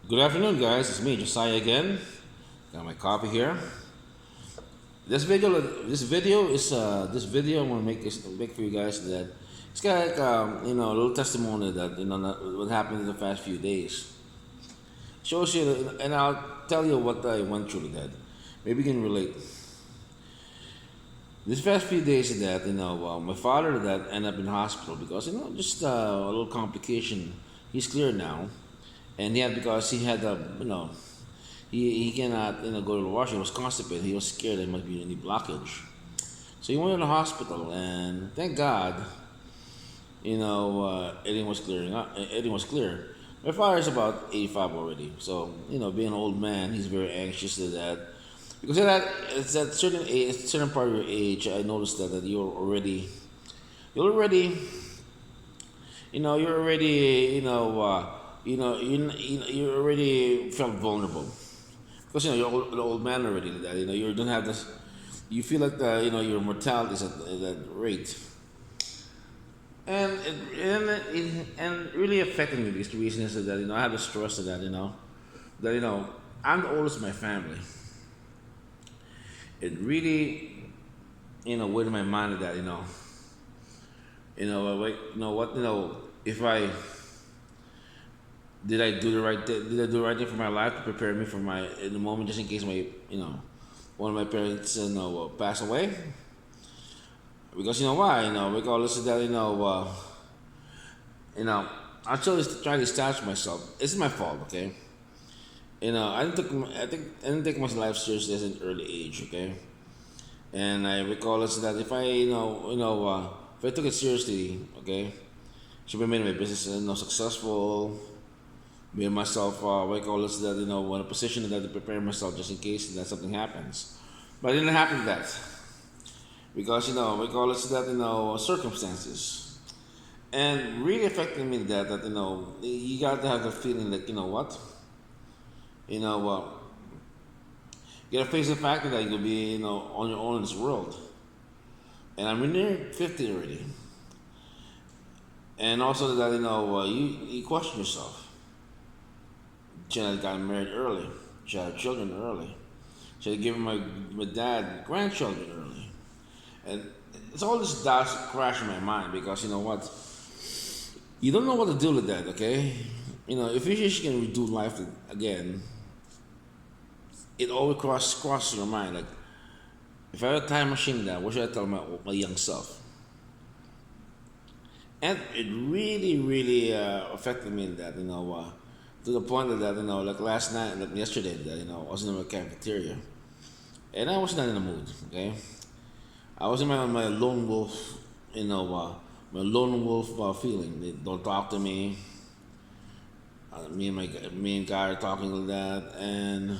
Good afternoon, guys. It's me, Josiah again. Got my coffee here. This video I want to make for you guys that it's got like a little testimony that what happened in the past few days. Shows you, and I'll tell you what I went through with that. Maybe you can relate. This past few days that my father that ended up in hospital because just a little complication. He's clear now, and because he had a he cannot go to the washroom. He was constipated. He was scared there might be any blockage. So he went to the hospital, and thank God, everything was clearing up. Everything was clear. My father is about 85 already, so being an old man, he's very anxious to that. Because at that, it's at certain age, certain part of your age, I noticed that you're already, you're already, you already felt vulnerable because you're an old man already. That you don't have this. You feel like your mortality is at that rate, and really affecting me. Because the reason is that I have a stress of that I'm the oldest in my family. It really weighed in my mind that wait, what if I did I do the right thing? Did I do the right thing for my life to prepare me for my in the moment, just in case my one of my parents pass away? Because why? Regardless of that, I chose try to establish myself. This is my fault, okay? I didn't take my life seriously at an early age, okay? And I recall us that if I if I took it seriously, okay, should have made my business successful, made myself what I call this that in a position that to prepare myself just in case that something happens. But it didn't happen to that because we call this that circumstances and really affecting me that you got to have the feeling that what you know uh, you got to face the fact that you'll be on your own in this world. And I'm near 50 already, and also that you question yourself. Should got married early? Should have children early? Should have given my dad grandchildren early? And it's all this doubts crash in my mind because what? You don't know what to do with that, okay? If you just can redo life again, it always crosses your mind. Like, if I had a time machine now, what should I tell my young self? And it really, really affected me in that, to the point that, like last night, like yesterday, that, I was in the cafeteria and I was not in the mood, okay? I was in my lone wolf, my lone wolf feeling. They don't talk to me. Me and guy are talking like that, and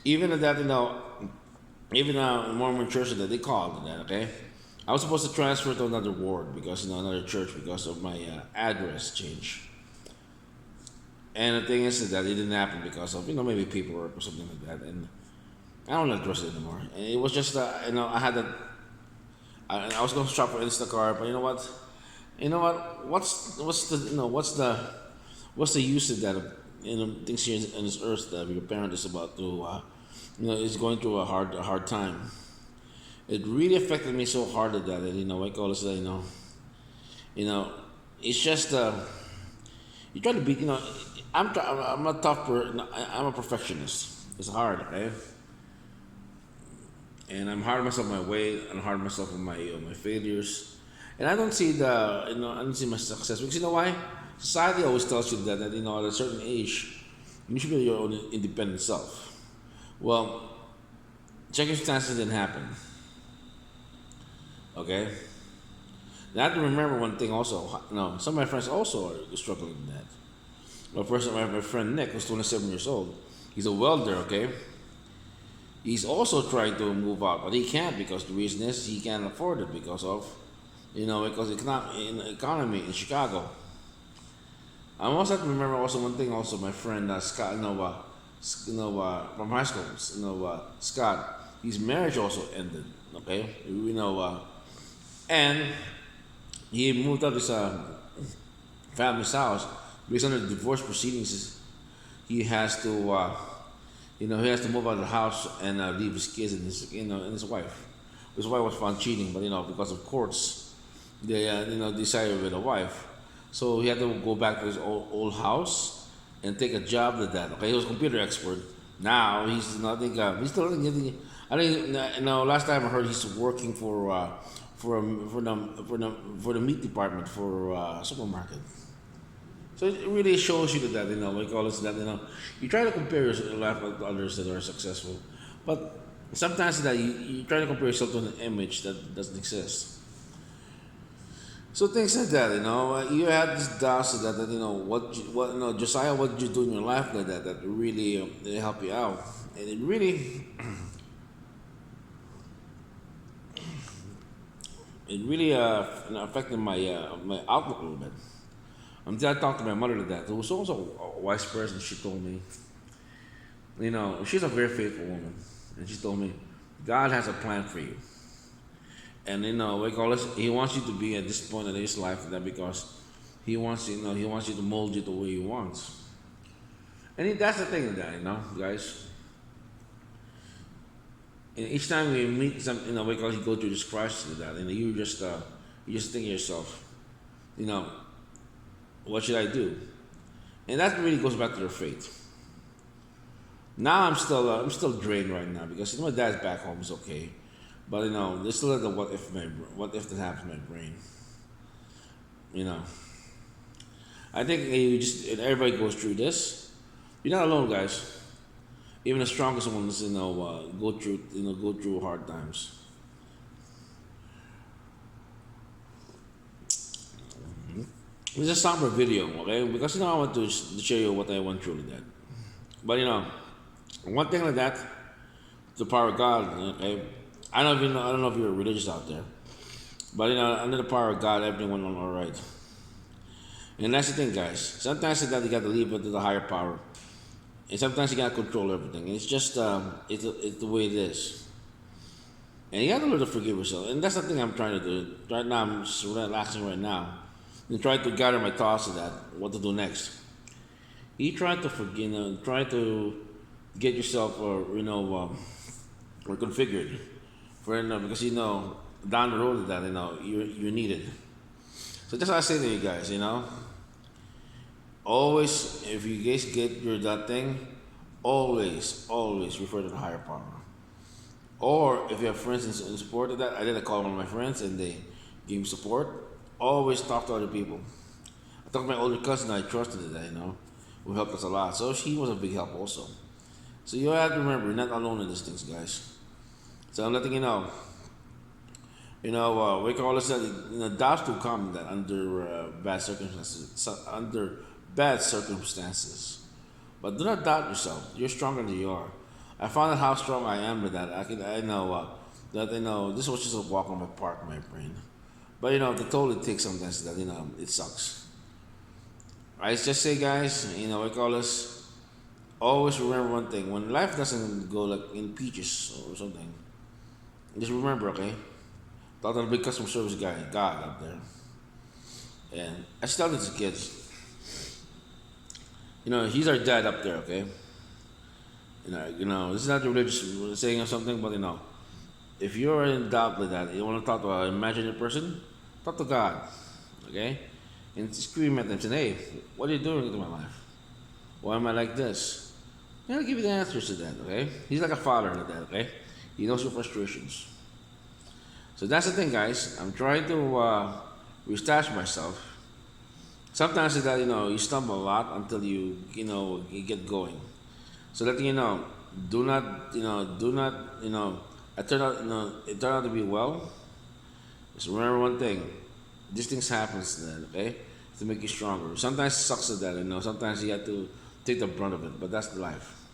even at that, even Mormon church that they called that, okay. I was supposed to transfer to another ward because another church because of my address change. And the thing is that it didn't happen because of maybe paperwork or something like that, and I don't address it anymore. And it was just I had that I was going to shop for Instacart, but you know what? What's the what's the use of that? Things here in this earth that your parent is about to is going through a hard time. It really affected me so hard that I call it you know, it's just you try to be I'm a tough I'm a perfectionist. It's hard, okay? And I'm hard on myself my way. I'm hard on myself with my failures, and I don't see I don't see my success because why? Society always tells you that at a certain age, you should be your own independent self. Well, circumstances didn't happen. Okay, and I have to remember one thing also. Some of my friends also are struggling with that. My friend Nick was 27 years old. He's a welder. Okay, he's also trying to move out, but he can't because the reason is he can't afford it because of because in the economy in Chicago. I also have to remember also one thing. Also, my friend Scott, from high school, Scott, his marriage also ended. Okay, and he moved out his family's house based on the divorce proceedings. he has to, he has to move out of the house and leave his kids and and his wife. His wife was found cheating, but because of courts, they, decided with a wife. So he had to go back to his old house and take a job with that. Okay, he was a computer expert. Now he's nothing. He's still getting. I think last time I heard he's working for the meat department for supermarket. So it really shows you that we call it that you try to compare your life with others that are successful, but sometimes that you try to compare yourself to an image that doesn't exist. So things like that, you had this doubts that what Josiah, what did you do in your life like that really it helped you out, and it really affected my outlook a little bit. Until I talked to my mother to that, who was also a wise person. She told me, she's a very faithful woman, and she told me, God has a plan for you, and we call this. He wants you to be at this point in his life that because he wants you to mold you the way he wants, and that's the thing with that, guys. And each time we meet some, we call you go through this crisis with that, and you just think to yourself, you know, what should I do? And that really goes back to your faith. Now I'm still drained right now because my dad's back home is okay, but there's still the what if that happens to my brain. You know, I think everybody goes through this. You're not alone, guys. Even the strongest ones, go through hard times. It's a somber video, okay? Because I want to show you what I went through with that. But one thing like that, the power of God, okay? I don't know if you're religious out there, but under the power of God, everything went on all right. And that's the thing, guys. Sometimes that you got to leave it to the higher power, and sometimes you got to control everything. It's just it's the way it is, and you got to learn to forgive yourself. And that's the thing I'm trying to do right now. I'm just relaxing right now and trying to gather my thoughts of that, what to do next. You try to forgive, try to get yourself, reconfigured for because down the road that you need it. So that's what I say to you guys. Always, if you guys get your that thing, always refer to the higher power. Or if you have friends in support of that, I did a call one of my friends and they gave me support. Always talk to other people. I talked to my older cousin, I trusted it, who helped us a lot. So she was a big help also. So you have to remember, you're not alone in these things, guys. So I'm letting you know. We call this doubts to come that under bad circumstances, bad circumstances. But do not doubt yourself. You're stronger than you are. I found out how strong I am with that. I know that this was just a walk on my park, my brain. But the toll it takes sometimes that it sucks. I just say, guys, we call this. Always remember one thing: when life doesn't go like in peaches or something, just remember, okay? Talk to the big customer service guy, God up there, and I still tell this to kids. He's our dad up there, okay? This is not religious saying or something, but if you're in doubt like that, you want to talk to an imaginary person, talk to God, okay? And scream at them, saying, "Hey, what are you doing to my life? Why am I like this?" He'll give you the answers to that, okay? He's like a father like that, okay? He knows your frustrations. So that's the thing, guys. I'm trying to restash myself. Sometimes it's that you stumble a lot until you get going. So letting do not it turned out to be well. Just remember one thing: these things happens then, okay? To make you stronger. Sometimes it sucks at that, sometimes you have to take the brunt of it, but that's life.